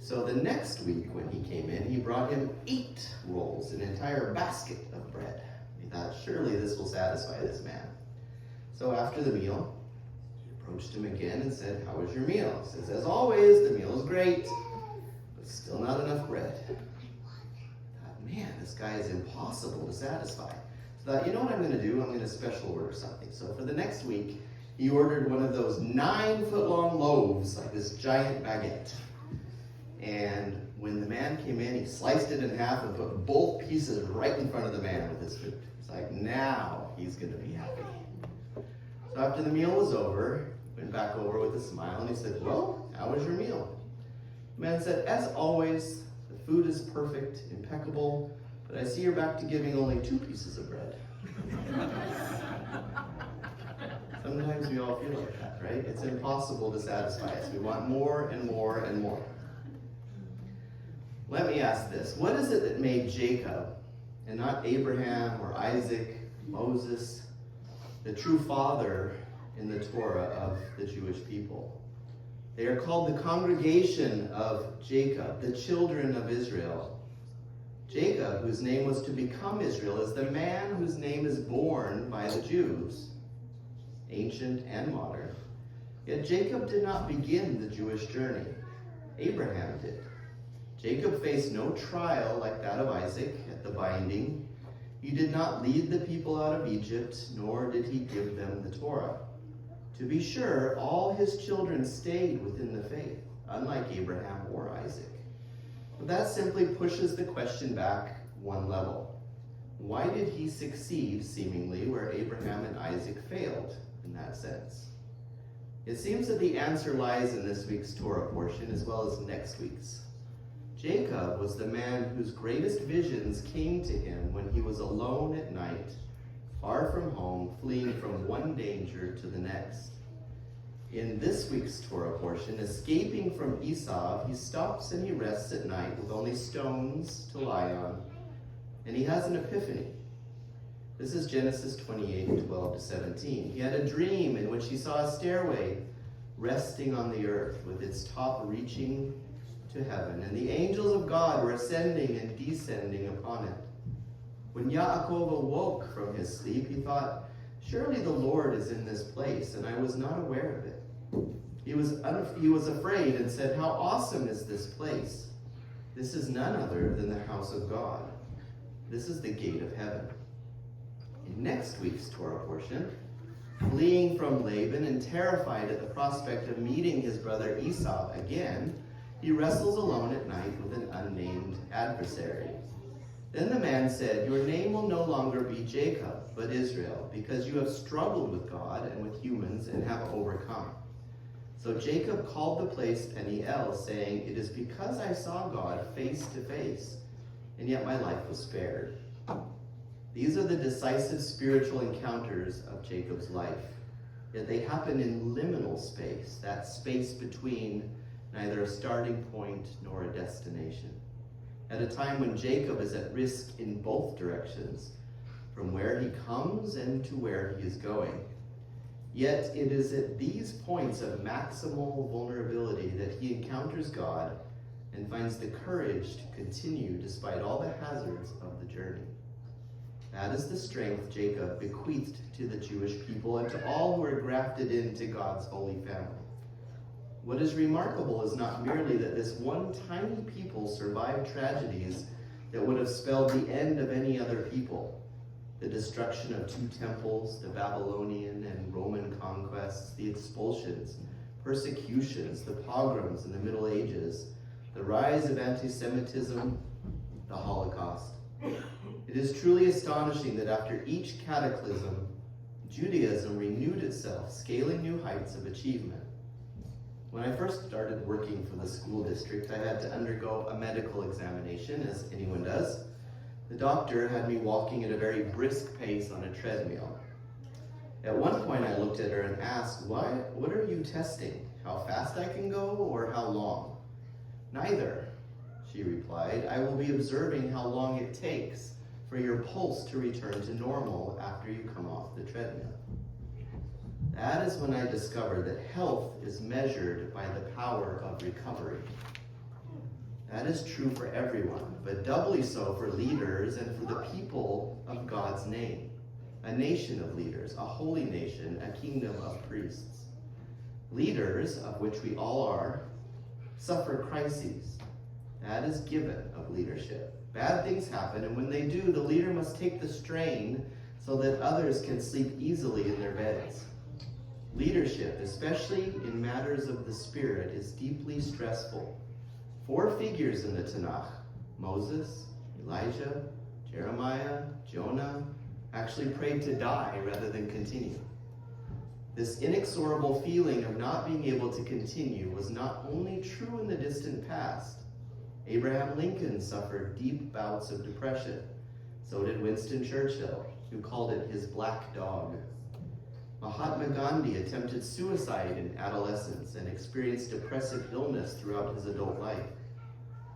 So the next week when he came in, he brought him 8 rolls, an entire basket of bread. He thought, surely this will satisfy this man. So after the meal, he approached him again and said, how was your meal? He says, as always, the meal is great, but still not enough bread. I thought, man, this guy is impossible to satisfy. So I thought, you know what I'm going to do? I'm going to special order something. So for the next week, he ordered one of those 9-foot-long loaves, like this giant baguette. And when the man came in, he sliced it in half and put both pieces right in front of the man with his food. It's like, now he's going to be happy. So after the meal was over, he went back over with a smile and he said, well, how was your meal? The man said, as always, the food is perfect, impeccable, but I see you're back to giving only 2 pieces of bread. Sometimes we all feel like that, right? It's impossible to satisfy us. We want more and more and more. Let me ask this. What is it that made Jacob, and not Abraham or Isaac, Moses, the true father in the Torah of the Jewish people? They are called the congregation of Jacob, the children of Israel. Jacob, whose name was to become Israel, is the man whose name is borne by the Jews, ancient and modern. Yet Jacob did not begin the Jewish journey. Abraham did. Jacob faced no trial like that of Isaac at the binding. He did not lead the people out of Egypt, nor did he give them the Torah. To be sure, all his children stayed within the faith, unlike Abraham or Isaac. But that simply pushes the question back one level. Why did he succeed, seemingly, where Abraham and Isaac failed in that sense? It seems that the answer lies in this week's Torah portion as well as next week's. Jacob was the man whose greatest visions came to him when he was alone at night, far from home, fleeing from one danger to the next. In this week's Torah portion, escaping from Esau, he stops and he rests at night with only stones to lie on, and he has an epiphany. This is Genesis 28, 12 to 17. He had a dream in which he saw a stairway resting on the earth with its top reaching to heaven, and the angels of God were ascending and descending upon it. When Yaakov awoke from his sleep, he thought, surely the Lord is in this place, and I was not aware of it. He was afraid and said, how awesome is this place? This is none other than the house of God. This is the gate of heaven. In next week's Torah portion, fleeing from Laban and terrified at the prospect of meeting his brother Esau again, he wrestles alone at night with an unnamed adversary. Then the man said, your name will no longer be Jacob, but Israel, because you have struggled with God and with humans and have overcome. So Jacob called the place Peniel, saying, it is because I saw God face to face, and yet my life was spared. These are the decisive spiritual encounters of Jacob's life. Yet they happen in liminal space, that space between neither a starting point nor a destination. At a time when Jacob is at risk in both directions, from where he comes and to where he is going. Yet it is at these points of maximal vulnerability that he encounters God and finds the courage to continue despite all the hazards of the journey. That is the strength Jacob bequeathed to the Jewish people and to all who are grafted into God's holy family. What is remarkable is not merely that this one tiny people survived tragedies that would have spelled the end of any other people. The destruction of 2 temples, the Babylonian and Roman conquests, the expulsions, persecutions, the pogroms in the Middle Ages, the rise of anti-Semitism, the Holocaust. It is truly astonishing that after each cataclysm, Judaism renewed itself, scaling new heights of achievement. When I first started working for the school district, I had to undergo a medical examination, as anyone does. The doctor had me walking at a very brisk pace on a treadmill. At one point, I looked at her and asked, what are you testing? How fast I can go or how long? Neither, she replied. I will be observing how long it takes for your pulse to return to normal after you come off the treadmill. That is when I discovered that health is measured by the power of recovery. That is true for everyone, but doubly so for leaders and for the people of God's name. A nation of leaders, a holy nation, a kingdom of priests. Leaders, of which we all are, suffer crises. That is given of leadership. Bad things happen, and when they do, the leader must take the strain so that others can sleep easily in their beds. Leadership, especially in matters of the Spirit, is deeply stressful. 4 figures in the Tanakh, Moses, Elijah, Jeremiah, Jonah, actually prayed to die rather than continue. This inexorable feeling of not being able to continue was not only true in the distant past. Abraham Lincoln suffered deep bouts of depression. So did Winston Churchill, who called it his black dog. Mahatma Gandhi attempted suicide in adolescence and experienced depressive illness throughout his adult life.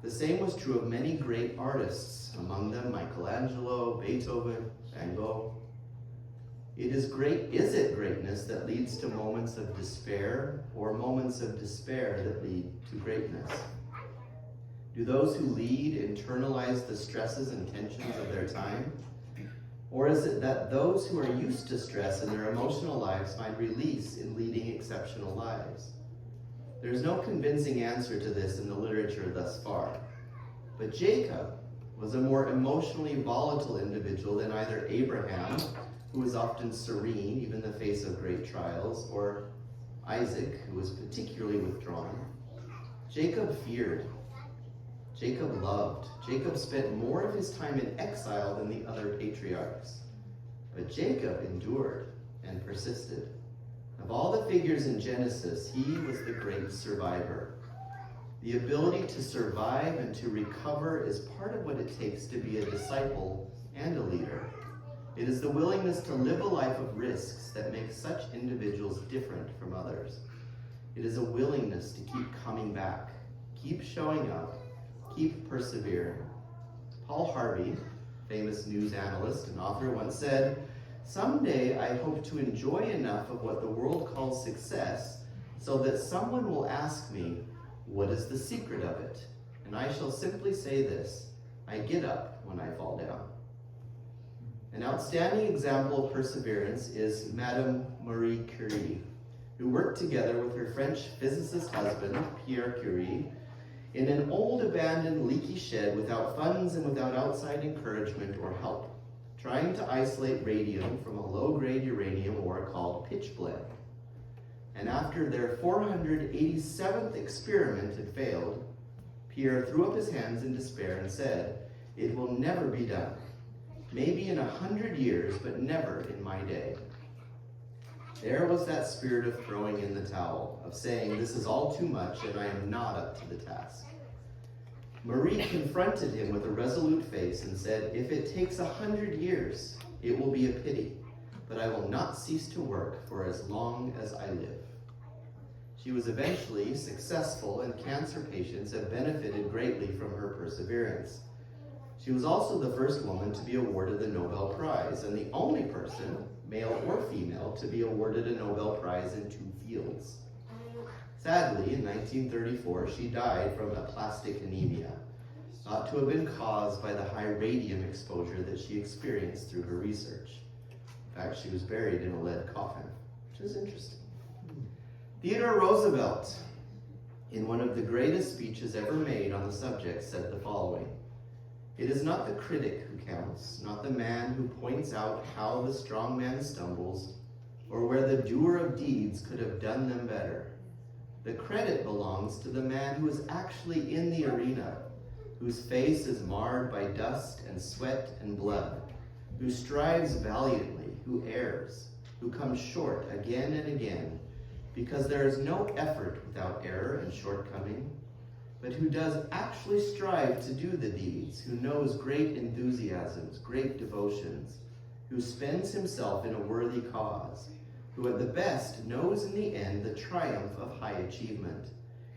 The same was true of many great artists, among them Michelangelo, Beethoven, Van Gogh. Is it greatness that leads to moments of despair, or moments of despair that lead to greatness? Do those who lead internalize the stresses and tensions of their time? Or is it that those who are used to stress in their emotional lives find release in leading exceptional lives? There's no convincing answer to this in the literature thus far. But Jacob was a more emotionally volatile individual than either Abraham, who was often serene even in the face of great trials, or Isaac, who was particularly withdrawn. Jacob feared. Jacob loved. Jacob spent more of his time in exile than the other patriarchs. But Jacob endured and persisted. Of all the figures in Genesis, he was the great survivor. The ability to survive and to recover is part of what it takes to be a disciple and a leader. It is the willingness to live a life of risks that makes such individuals different from others. It is a willingness to keep coming back, keep showing up, keep persevering. Paul Harvey, famous news analyst and author, once said, "Someday I hope to enjoy enough of what the world calls success so that someone will ask me, what is the secret of it? And I shall simply say this, I get up when I fall down." An outstanding example of perseverance is Madame Marie Curie, who worked together with her French physicist husband, Pierre Curie, in an old abandoned leaky shed without funds and without outside encouragement or help, trying to isolate radium from a low-grade uranium ore called pitchblende. And after their 487th experiment had failed, Pierre threw up his hands in despair and said, "It will never be done. Maybe in 100 years, but never in my day." There was that spirit of throwing in the towel, of saying, "This is all too much and I am not up to the task." Marie confronted him with a resolute face and said, "If it takes 100 years, it will be a pity, but I will not cease to work for as long as I live." She was eventually successful, and cancer patients have benefited greatly from her perseverance. She was also the first woman to be awarded the Nobel Prize, and the only person, male or female, to be awarded a Nobel Prize in 2 fields. Sadly, in 1934, she died from aplastic anemia, thought to have been caused by the high radium exposure that she experienced through her research. In fact, she was buried in a lead coffin, which is interesting. Theodore Roosevelt, in one of the greatest speeches ever made on the subject, said the following: "It is not the critic who counts, not the man who points out how the strong man stumbles, or where the doer of deeds could have done them better. The credit belongs to the man who is actually in the arena, whose face is marred by dust and sweat and blood, who strives valiantly, who errs, who comes short again and again, because there is no effort without error and shortcoming, but who does actually strive to do the deeds, who knows great enthusiasms, great devotions, who spends himself in a worthy cause, who at the best knows in the end the triumph of high achievement,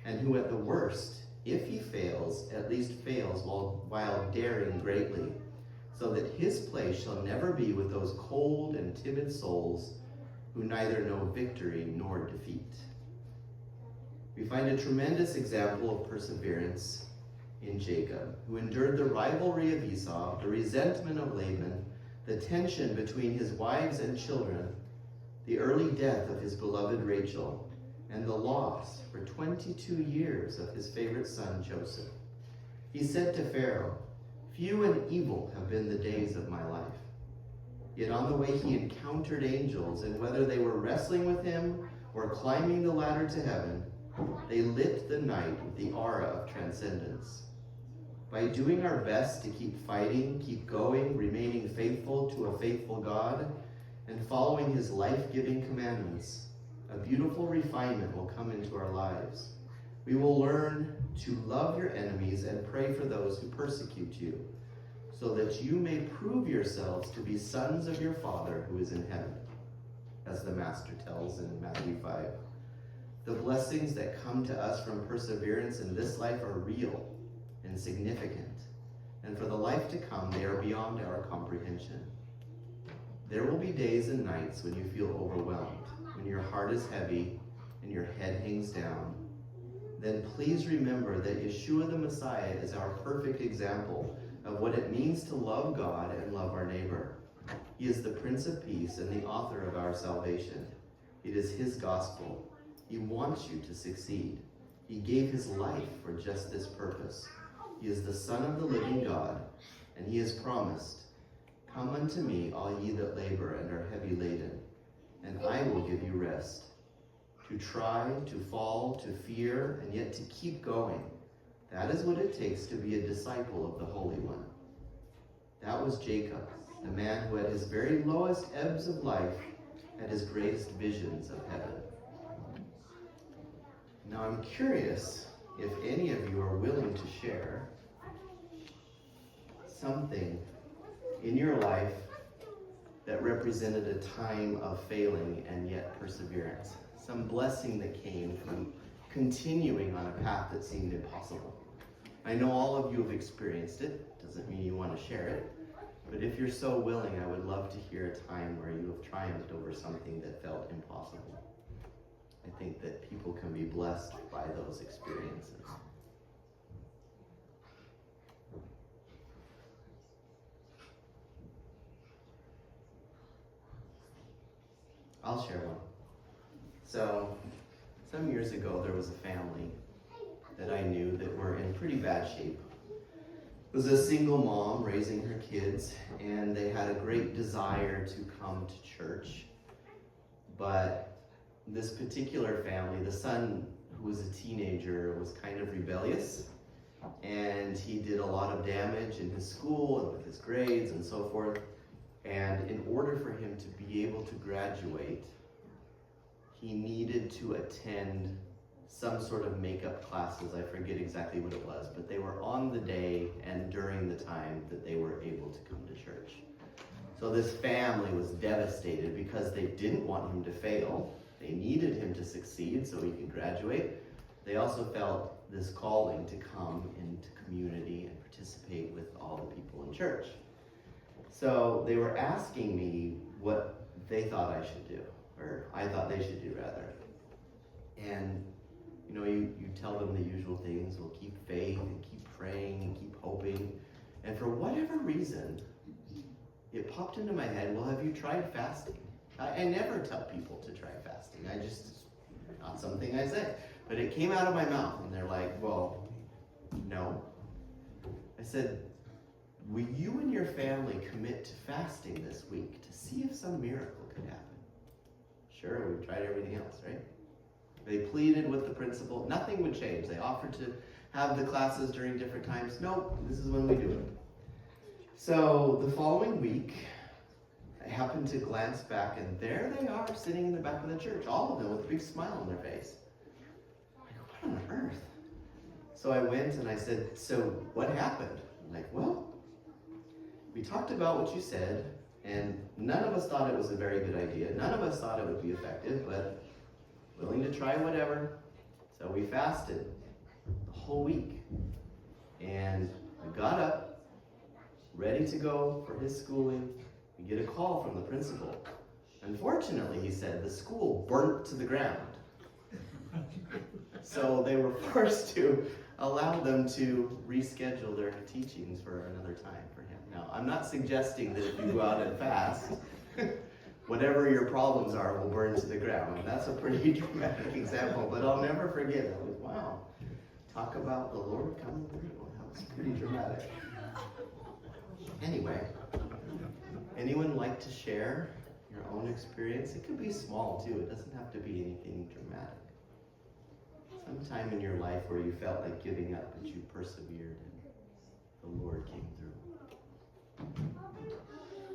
and who at the worst, if he fails, at least fails while daring greatly, so that his place shall never be with those cold and timid souls who neither know victory nor defeat." We find a tremendous example of perseverance in Jacob, who endured the rivalry of Esau, the resentment of Laban, the tension between his wives and children, the early death of his beloved Rachel, and the loss for 22 years of his favorite son Joseph. He said to Pharaoh, "Few and evil have been the days of my life." Yet on the way he encountered angels, and whether they were wrestling with him or climbing the ladder to heaven, they lit the night with the aura of transcendence. By doing our best to keep fighting, keep going, remaining faithful to a faithful God, and following his life-giving commandments, a beautiful refinement will come into our lives. We will learn to love your enemies and pray for those who persecute you, so that you may prove yourselves to be sons of your Father who is in heaven, as the Master tells in Matthew 5. The blessings that come to us from perseverance in this life are real and significant, and for the life to come, they are beyond our comprehension. There will be days and nights when you feel overwhelmed, when your heart is heavy and your head hangs down. Then please remember that Yeshua the Messiah is our perfect example of what it means to love God and love our neighbor. He is the Prince of Peace and the author of our salvation. It is his gospel. He wants you to succeed. He gave his life for just this purpose. He is the Son of the living God, and he has promised, "Come unto me, all ye that labor and are heavy laden, and I will give you rest." To try, to fall, to fear, and yet to keep going. That is what it takes to be a disciple of the Holy One. That was Jacob, the man who at his very lowest ebbs of life had his greatest visions of heaven. Now I'm curious if any of you are willing to share something in your life that represented a time of failing and yet perseverance. Some blessing that came from continuing on a path that seemed impossible. I know all of you have experienced it. Doesn't mean you want to share it. But if you're so willing, I would love to hear a time where you have triumphed over something that felt impossible. I think that people can be blessed by those experiences. I'll share one. So, some years ago, there was a family that I knew that were in pretty bad shape. It was a single mom raising her kids, and they had a great desire to come to church. But this particular family, the son, who was a teenager, was kind of rebellious, and he did a lot of damage in his school and with his grades and so forth. And in order for him to be able to graduate, he needed to attend some sort of makeup classes. I forget exactly what it was, but they were on the day and during the time that they were able to come to church. So this family was devastated because they didn't want him to fail. They needed him to succeed so he could graduate. They also felt this calling to come into community and participate with all the people in church. So they were asking me what they thought I should do, or I thought they should do rather. And you know, you tell them the usual things. Well, keep faith and keep praying and keep hoping. And for whatever reason, it popped into my head, well, have you tried fasting? I never tell people to try fasting. Not something I say. But it came out of my mouth, and they're like, well, no. I said, will you and your family commit to fasting this week to see if some miracle could happen? Sure, we've tried everything else, right? They pleaded with the principal. Nothing would change. They offered to have the classes during different times. Nope, this is when we do it. So the following week, I happened to glance back, and there they are sitting in the back of the church, all of them with a big smile on their face. I go, what on earth? So I went and I said, so what happened? I'm like, well, we talked about what you said, and none of us thought it was a very good idea. None of us thought it would be effective, but willing to try whatever. So we fasted the whole week. And I got up, ready to go for his schooling. We get a call from the principal. Unfortunately, he said, the school burnt to the ground. So they were forced to allow them to reschedule their teachings for another time for him. Now, I'm not suggesting that if you go out and fast, whatever your problems are will burn to the ground. That's a pretty dramatic example, but I'll never forget it. Wow, talk about the Lord coming through. That was pretty dramatic. Anyway, anyone like to share your own experience? It could be small too. It doesn't have to be anything dramatic. Sometime in your life where you felt like giving up, but you persevered and the Lord came through.